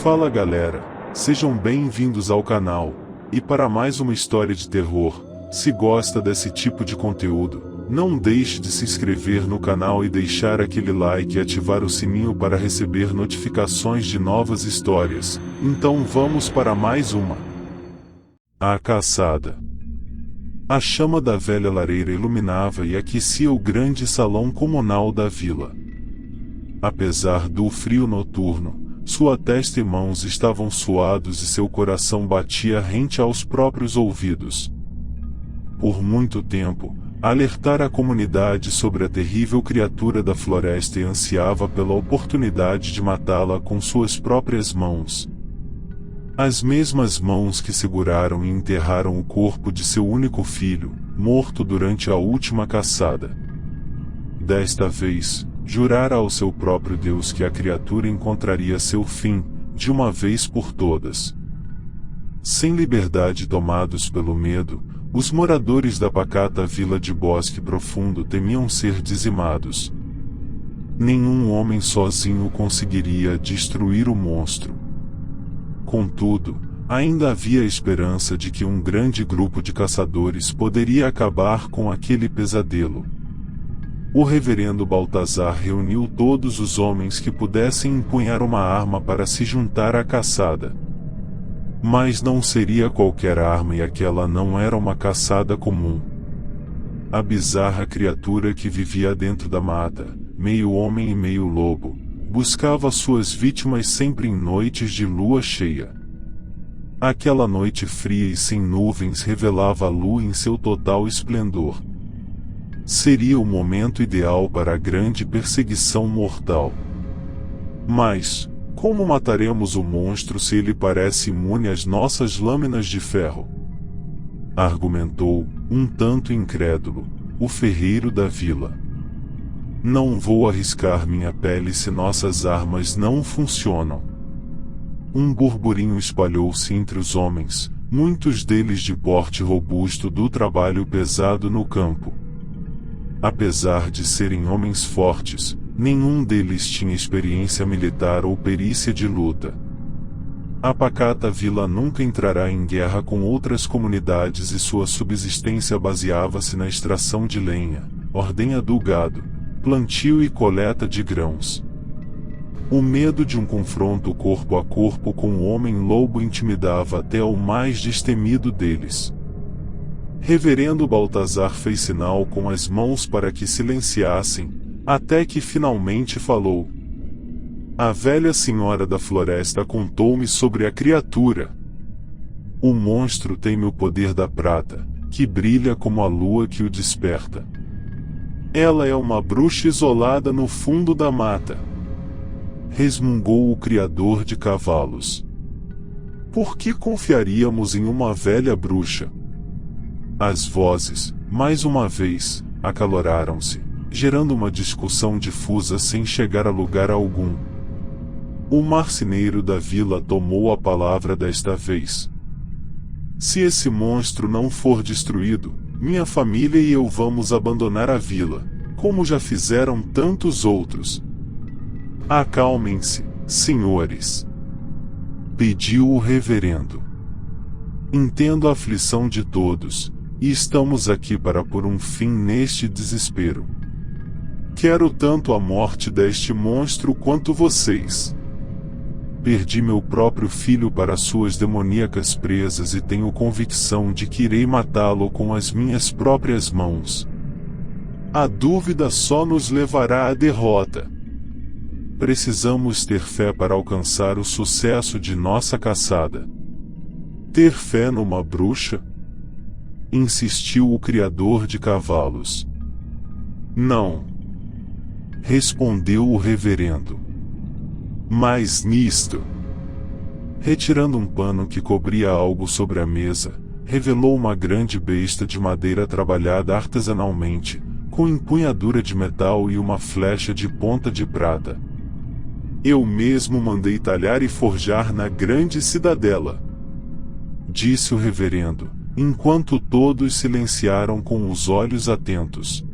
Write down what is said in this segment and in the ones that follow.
Fala galera, sejam bem-vindos ao canal, e para mais uma história de terror. Se gosta desse tipo de conteúdo, não deixe de se inscrever no canal e deixar aquele like e ativar o sininho para receber notificações de novas histórias. Então vamos para mais uma. A caçada. A chama da velha lareira iluminava e aquecia o grande salão comunal da vila. Apesar do frio noturno, sua testa e mãos estavam suados e seu coração batia rente aos próprios ouvidos. Por muito tempo, alertara a comunidade sobre a terrível criatura da floresta e ansiava pela oportunidade de matá-la com suas próprias mãos. As mesmas mãos que seguraram e enterraram o corpo de seu único filho, morto durante a última caçada. Desta vez, jurara ao seu próprio Deus que a criatura encontraria seu fim, de uma vez por todas. Sem liberdade, tomados pelo medo, os moradores da pacata vila de Bosque Profundo temiam ser dizimados. Nenhum homem sozinho conseguiria destruir o monstro. Contudo, ainda havia esperança de que um grande grupo de caçadores poderia acabar com aquele pesadelo. O reverendo Baltazar reuniu todos os homens que pudessem empunhar uma arma para se juntar à caçada. Mas não seria qualquer arma e aquela não era uma caçada comum. A bizarra criatura que vivia dentro da mata, meio homem e meio lobo, buscava suas vítimas sempre em noites de lua cheia. Aquela noite fria e sem nuvens revelava a lua em seu total esplendor. Seria o momento ideal para a grande perseguição mortal. Mas, como mataremos o monstro se ele parece imune às nossas lâminas de ferro? Argumentou, um tanto incrédulo, o ferreiro da vila. Não vou arriscar minha pele se nossas armas não funcionam. Um burburinho espalhou-se entre os homens, muitos deles de porte robusto do trabalho pesado no campo. Apesar de serem homens fortes, nenhum deles tinha experiência militar ou perícia de luta. A pacata vila nunca entrará em guerra com outras comunidades e sua subsistência baseava-se na extração de lenha, ordenha do gado, plantio e coleta de grãos. O medo de um confronto corpo a corpo com o homem-lobo intimidava até o mais destemido deles. Reverendo Baltazar fez sinal com as mãos para que silenciassem, até que finalmente falou. A velha senhora da floresta contou-me sobre a criatura. O monstro tem o poder da prata, que brilha como a lua que o desperta. Ela é uma bruxa isolada no fundo da mata. Resmungou o criador de cavalos. Por que confiaríamos em uma velha bruxa? As vozes, mais uma vez, acaloraram-se, gerando uma discussão difusa sem chegar a lugar algum. O marceneiro da vila tomou a palavra desta vez. Se esse monstro não for destruído, minha família e eu vamos abandonar a vila, como já fizeram tantos outros. Acalmem-se, senhores. Pediu o reverendo. Entendo a aflição de todos, e estamos aqui para pôr um fim neste desespero. Quero tanto a morte deste monstro quanto vocês. Perdi meu próprio filho para suas demoníacas presas e tenho convicção de que irei matá-lo com as minhas próprias mãos. A dúvida só nos levará à derrota. Precisamos ter fé para alcançar o sucesso de nossa caçada. Ter fé numa bruxa? Insistiu o criador de cavalos. Não. Respondeu o reverendo. Mas nisto. Retirando um pano que cobria algo sobre a mesa, revelou uma grande besta de madeira trabalhada artesanalmente, com empunhadura de metal e uma flecha de ponta de prata. Eu mesmo mandei talhar e forjar na grande cidadela. Disse o reverendo, enquanto todos silenciaram com os olhos atentos.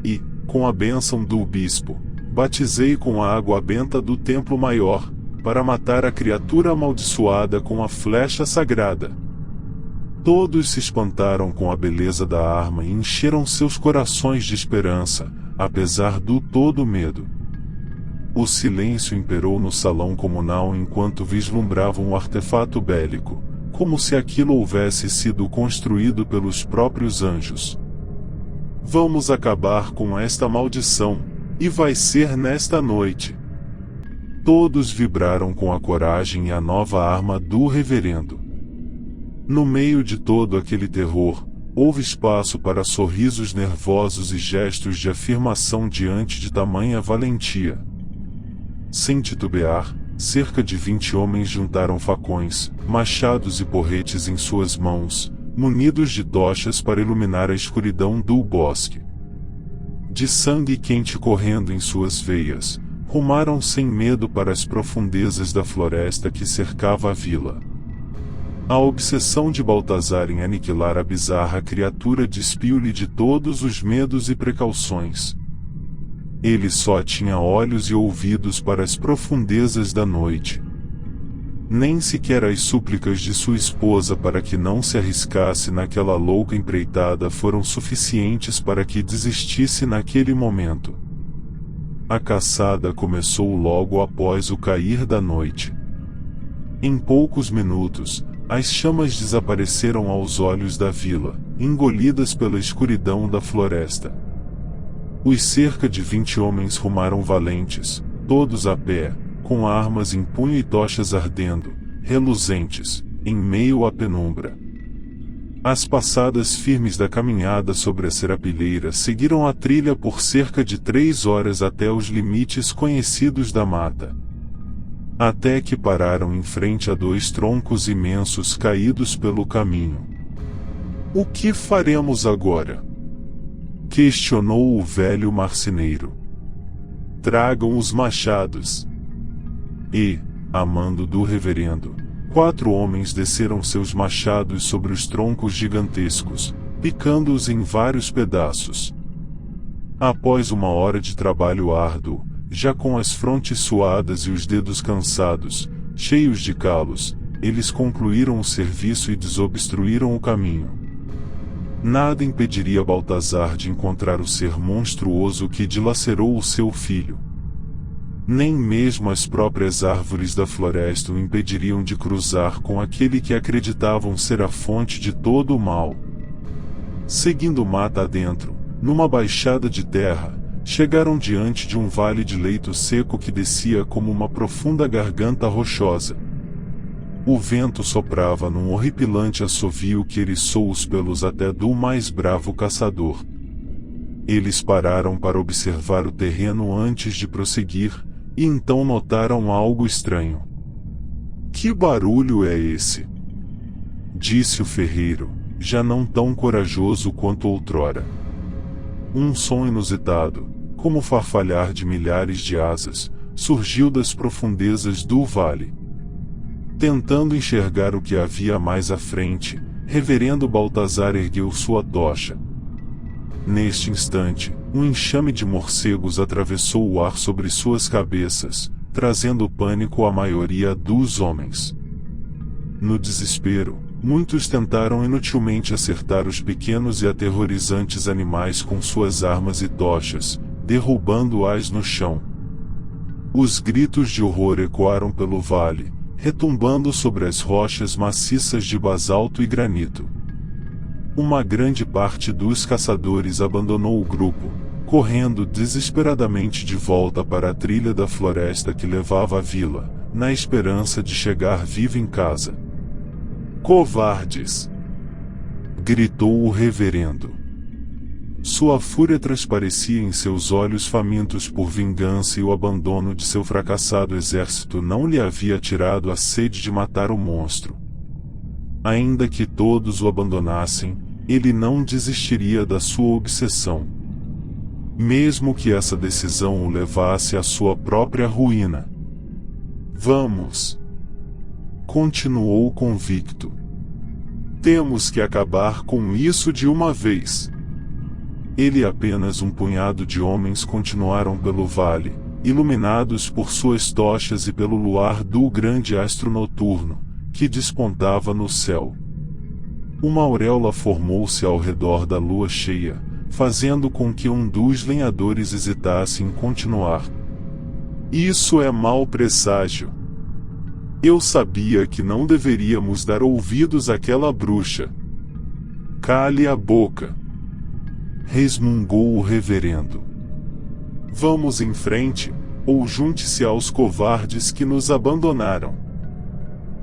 E, com a bênção do bispo, batizei com a água benta do templo maior, para matar a criatura amaldiçoada com a flecha sagrada. Todos se espantaram com a beleza da arma e encheram seus corações de esperança, apesar do todo medo. O silêncio imperou no salão comunal enquanto vislumbravam o artefato bélico, como se aquilo houvesse sido construído pelos próprios anjos. Vamos acabar com esta maldição, e vai ser nesta noite. Todos vibraram com a coragem e a nova arma do reverendo. No meio de todo aquele terror, houve espaço para sorrisos nervosos e gestos de afirmação diante de tamanha valentia. Sem titubear, cerca de 20 homens juntaram facões, machados e porretes em suas mãos, munidos de tochas para iluminar a escuridão do bosque. De sangue quente correndo em suas veias, rumaram sem medo para as profundezas da floresta que cercava a vila. A obsessão de Baltazar em aniquilar a bizarra criatura despiu-lhe de todos os medos e precauções. Ele só tinha olhos e ouvidos para as profundezas da noite. Nem sequer as súplicas de sua esposa para que não se arriscasse naquela louca empreitada foram suficientes para que desistisse naquele momento. A caçada começou logo após o cair da noite. Em poucos minutos, as chamas desapareceram aos olhos da vila, engolidas pela escuridão da floresta. Os cerca de 20 homens rumaram valentes, todos a pé, com armas em punho e tochas ardendo, reluzentes, em meio à penumbra. As passadas firmes da caminhada sobre a serapilheira seguiram a trilha por cerca de 3 horas até os limites conhecidos da mata. Até que pararam em frente a 2 troncos imensos caídos pelo caminho. "O que faremos agora?" questionou o velho marceneiro. "Tragam os machados." E, a mando do reverendo, 4 homens desceram seus machados sobre os troncos gigantescos, picando-os em vários pedaços. Após uma hora de trabalho árduo, já com as frontes suadas e os dedos cansados, cheios de calos, eles concluíram o serviço e desobstruíram o caminho. Nada impediria Baltazar de encontrar o ser monstruoso que dilacerou o seu filho. Nem mesmo as próprias árvores da floresta o impediriam de cruzar com aquele que acreditavam ser a fonte de todo o mal. Seguindo mata adentro, numa baixada de terra, chegaram diante de um vale de leito seco que descia como uma profunda garganta rochosa. O vento soprava num horripilante assovio que eriçou os pelos até do mais bravo caçador. Eles pararam para observar o terreno antes de prosseguir, e então notaram algo estranho. "Que barulho é esse?" disse o ferreiro, já não tão corajoso quanto outrora. Um som inusitado, como o farfalhar de milhares de asas, surgiu das profundezas do vale. Tentando enxergar o que havia mais à frente, reverendo Baltazar ergueu sua tocha. Neste instante, um enxame de morcegos atravessou o ar sobre suas cabeças, trazendo pânico à maioria dos homens. No desespero, muitos tentaram inutilmente acertar os pequenos e aterrorizantes animais com suas armas e tochas, derrubando-as no chão. Os gritos de horror ecoaram pelo vale, retumbando sobre as rochas maciças de basalto e granito. Uma grande parte dos caçadores abandonou o grupo, correndo desesperadamente de volta para a trilha da floresta que levava à vila, na esperança de chegar vivo em casa. "Covardes!" gritou o reverendo. Sua fúria transparecia em seus olhos famintos por vingança, e o abandono de seu fracassado exército não lhe havia tirado a sede de matar o monstro. Ainda que todos o abandonassem, ele não desistiria da sua obsessão. Mesmo que essa decisão o levasse à sua própria ruína. "Vamos!" continuou convicto. "Temos que acabar com isso de uma vez." Ele e apenas um punhado de homens continuaram pelo vale, iluminados por suas tochas e pelo luar do grande astro noturno, que despontava no céu. Uma auréola formou-se ao redor da lua cheia, fazendo com que um dos lenhadores hesitasse em continuar. Isso é mau presságio. Eu sabia que não deveríamos dar ouvidos àquela bruxa. Cale a boca, resmungou o reverendo. Vamos em frente, ou junte-se aos covardes que nos abandonaram.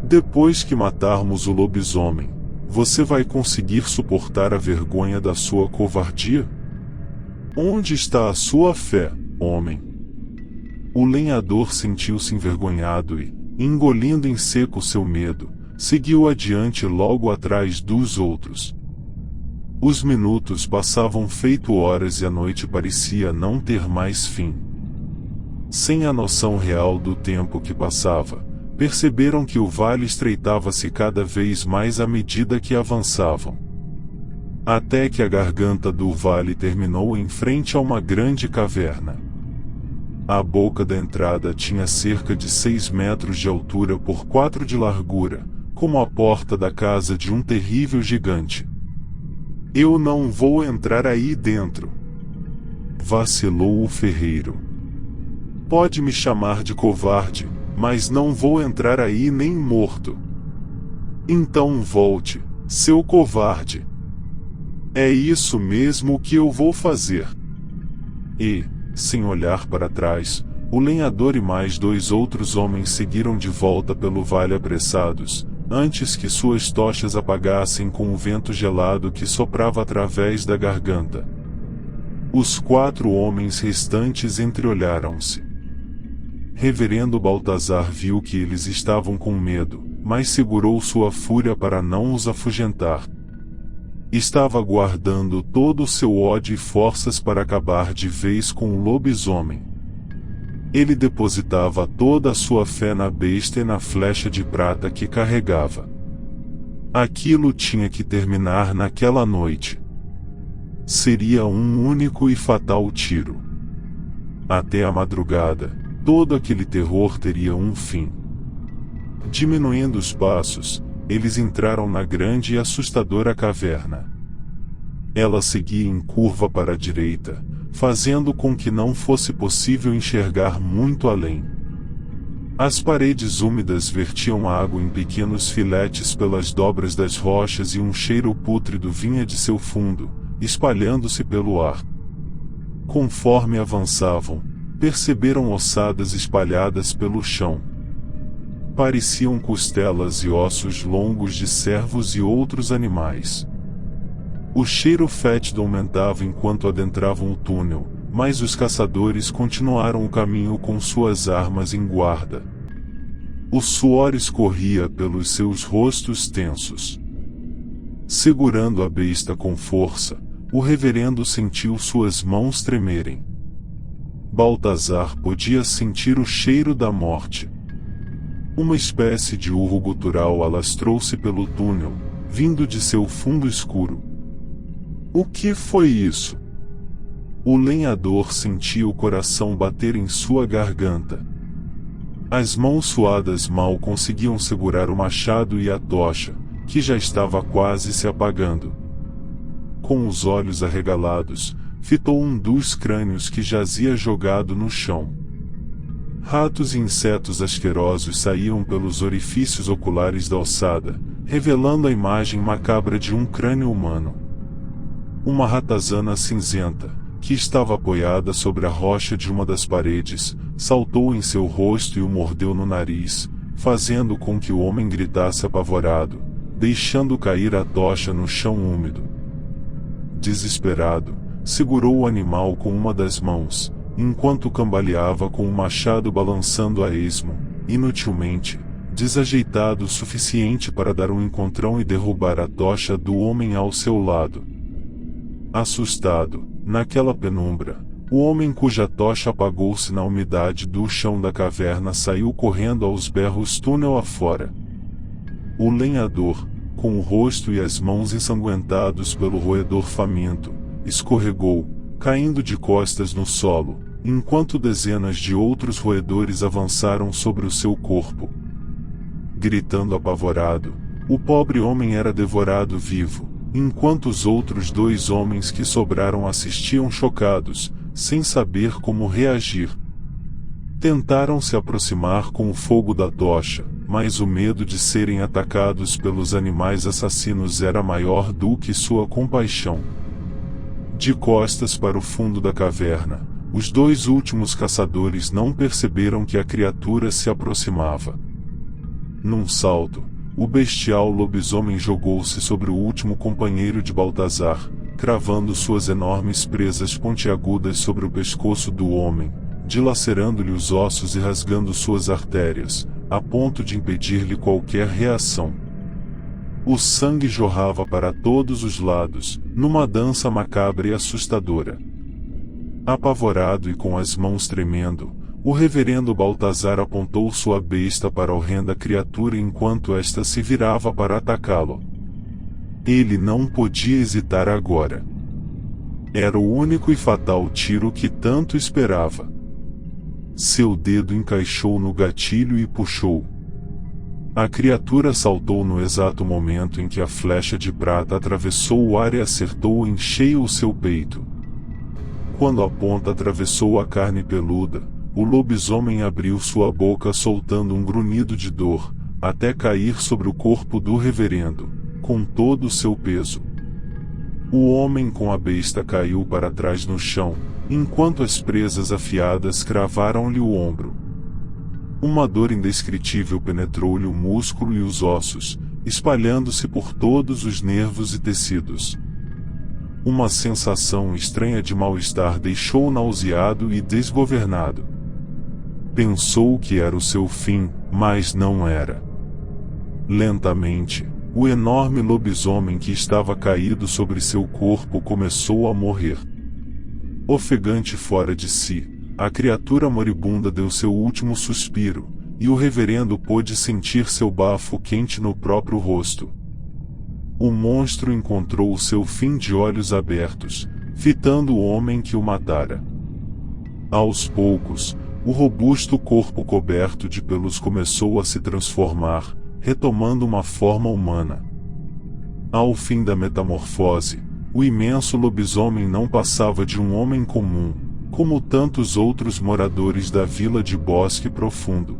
Depois que matarmos o lobisomem, você vai conseguir suportar a vergonha da sua covardia? Onde está a sua fé, homem? O lenhador sentiu-se envergonhado e, engolindo em seco seu medo, seguiu adiante logo atrás dos outros. Os minutos passavam feito horas e a noite parecia não ter mais fim. Sem a noção real do tempo que passava, perceberam que o vale estreitava-se cada vez mais à medida que avançavam. Até que a garganta do vale terminou em frente a uma grande caverna. A boca da entrada tinha cerca de 6 metros de altura por 4 de largura, como a porta da casa de um terrível gigante. Eu não vou entrar aí dentro, vacilou o ferreiro. Pode me chamar de covarde, mas não vou entrar aí nem morto. Então volte, seu covarde. É isso mesmo que eu vou fazer. E, sem olhar para trás, o lenhador e mais 2 outros homens seguiram de volta pelo vale apressados, antes que suas tochas apagassem com o vento gelado que soprava através da garganta. Os 4 homens restantes entreolharam-se. Reverendo Baltazar viu que eles estavam com medo, mas segurou sua fúria para não os afugentar. Estava guardando todo o seu ódio e forças para acabar de vez com o lobisomem. Ele depositava toda a sua fé na besta e na flecha de prata que carregava. Aquilo tinha que terminar naquela noite. Seria um único e fatal tiro. Até a madrugada, todo aquele terror teria um fim. Diminuindo os passos, eles entraram na grande e assustadora caverna. Ela seguia em curva para a direita, fazendo com que não fosse possível enxergar muito além. As paredes úmidas vertiam água em pequenos filetes pelas dobras das rochas e um cheiro pútrido vinha de seu fundo, espalhando-se pelo ar. Conforme avançavam, perceberam ossadas espalhadas pelo chão. Pareciam costelas e ossos longos de cervos e outros animais. O cheiro fétido aumentava enquanto adentravam o túnel, mas os caçadores continuaram o caminho com suas armas em guarda. O suor escorria pelos seus rostos tensos. Segurando a besta com força, o reverendo sentiu suas mãos tremerem. Baltazar podia sentir o cheiro da morte. Uma espécie de urro gutural alastrou-se pelo túnel, vindo de seu fundo escuro. O que foi isso? O lenhador sentia o coração bater em sua garganta. As mãos suadas mal conseguiam segurar o machado e a tocha, que já estava quase se apagando. Com os olhos arregalados, fitou um dos crânios que jazia jogado no chão. Ratos e insetos asquerosos saíam pelos orifícios oculares da ossada, revelando a imagem macabra de um crânio humano. Uma ratazana cinzenta, que estava apoiada sobre a rocha de uma das paredes, saltou em seu rosto e o mordeu no nariz, fazendo com que o homem gritasse apavorado, deixando cair a tocha no chão úmido. Desesperado, segurou o animal com uma das mãos, enquanto cambaleava com o machado balançando a esmo, inutilmente, desajeitado o suficiente para dar um encontrão e derrubar a tocha do homem ao seu lado. Assustado, naquela penumbra, o homem cuja tocha apagou-se na umidade do chão da caverna saiu correndo aos berros túnel afora. O lenhador, com o rosto e as mãos ensanguentados pelo roedor faminto, escorregou, caindo de costas no solo, enquanto dezenas de outros roedores avançaram sobre o seu corpo. Gritando apavorado, o pobre homem era devorado vivo, enquanto os outros 2 homens que sobraram assistiam chocados, sem saber como reagir. Tentaram se aproximar com o fogo da tocha, mas o medo de serem atacados pelos animais assassinos era maior do que sua compaixão. De costas para o fundo da caverna, os 2 últimos caçadores não perceberam que a criatura se aproximava. Num salto, o bestial lobisomem jogou-se sobre o último companheiro de Baltazar, cravando suas enormes presas pontiagudas sobre o pescoço do homem, dilacerando-lhe os ossos e rasgando suas artérias, a ponto de impedir-lhe qualquer reação. O sangue jorrava para todos os lados, numa dança macabra e assustadora. Apavorado e com as mãos tremendo, o reverendo Baltazar apontou sua besta para a horrenda criatura enquanto esta se virava para atacá-lo. Ele não podia hesitar agora. Era o único e fatal tiro que tanto esperava. Seu dedo encaixou no gatilho e puxou. A criatura saltou no exato momento em que a flecha de prata atravessou o ar e acertou em cheio o seu peito. Quando a ponta atravessou a carne peluda, o lobisomem abriu sua boca soltando um grunhido de dor, até cair sobre o corpo do reverendo, com todo o seu peso. O homem com a besta caiu para trás no chão, enquanto as presas afiadas cravaram-lhe o ombro. Uma dor indescritível penetrou-lhe o músculo e os ossos, espalhando-se por todos os nervos e tecidos. Uma sensação estranha de mal-estar deixou-o nauseado e desgovernado. Pensou que era o seu fim, mas não era. Lentamente, o enorme lobisomem que estava caído sobre seu corpo começou a morrer. Ofegante fora de si, a criatura moribunda deu seu último suspiro, e o reverendo pôde sentir seu bafo quente no próprio rosto. O monstro encontrou o seu fim de olhos abertos, fitando o homem que o matara. Aos poucos, o robusto corpo coberto de pelos começou a se transformar, retomando uma forma humana. Ao fim da metamorfose, o imenso lobisomem não passava de um homem comum, como tantos outros moradores da vila de Bosque Profundo.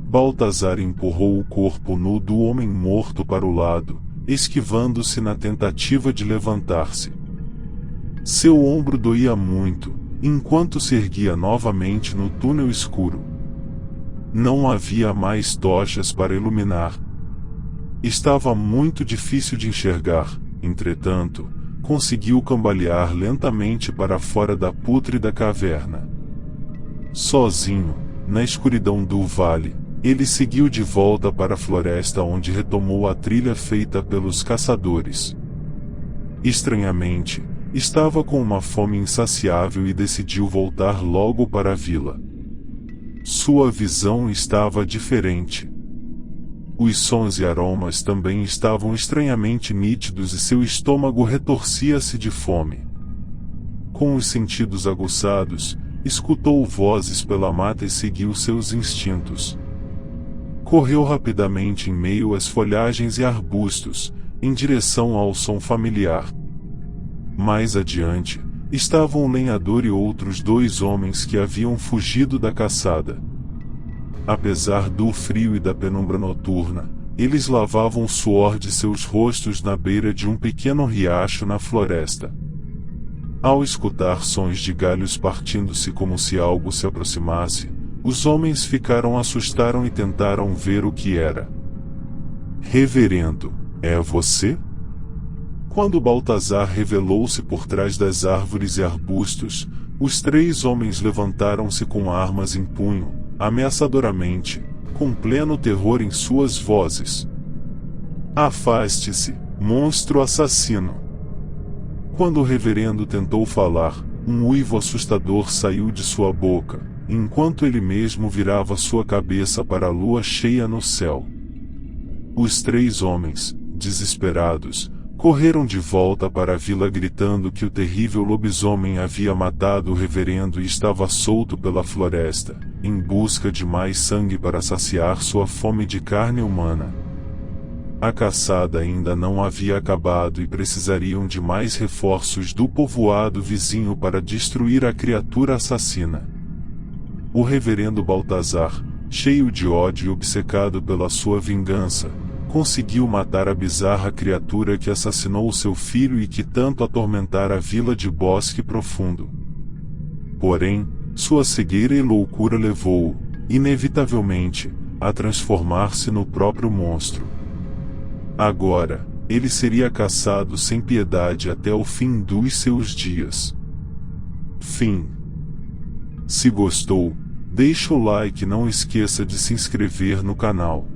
Baltazar empurrou o corpo nu do homem morto para o lado, esquivando-se na tentativa de levantar-se. Seu ombro doía muito, enquanto se erguia novamente no túnel escuro. Não havia mais tochas para iluminar. Estava muito difícil de enxergar, entretanto, conseguiu cambalear lentamente para fora da pútrida caverna. Sozinho, na escuridão do vale, ele seguiu de volta para a floresta onde retomou a trilha feita pelos caçadores. Estranhamente, estava com uma fome insaciável e decidiu voltar logo para a vila. Sua visão estava diferente. Os sons e aromas também estavam estranhamente nítidos e seu estômago retorcia-se de fome. Com os sentidos aguçados, escutou vozes pela mata e seguiu seus instintos. Correu rapidamente em meio às folhagens e arbustos, em direção ao som familiar. Mais adiante, estavam um lenhador e outros 2 homens que haviam fugido da caçada. Apesar do frio e da penumbra noturna, eles lavavam o suor de seus rostos na beira de um pequeno riacho na floresta. Ao escutar sons de galhos partindo-se como se algo se aproximasse, os homens assustaram e tentaram ver o que era. Reverendo, é você? Quando Baltazar revelou-se por trás das árvores e arbustos, os 3 homens levantaram-se com armas em punho, ameaçadoramente, com pleno terror em suas vozes. Afaste-se, monstro assassino! Quando o reverendo tentou falar, um uivo assustador saiu de sua boca, enquanto ele mesmo virava sua cabeça para a lua cheia no céu. Os 3 homens, desesperados, Correram de volta para a vila gritando que o terrível lobisomem havia matado o reverendo e estava solto pela floresta, em busca de mais sangue para saciar sua fome de carne humana. A caçada ainda não havia acabado e precisariam de mais reforços do povoado vizinho para destruir a criatura assassina. O reverendo Baltazar, cheio de ódio e obcecado pela sua vingança, conseguiu matar a bizarra criatura que assassinou seu filho e que tanto atormentara a vila de Bosque Profundo. Porém, sua cegueira e loucura levou-o, inevitavelmente, a transformar-se no próprio monstro. Agora, ele seria caçado sem piedade até o fim dos seus dias. Fim. Se gostou, deixa o like e não esqueça de se inscrever no canal.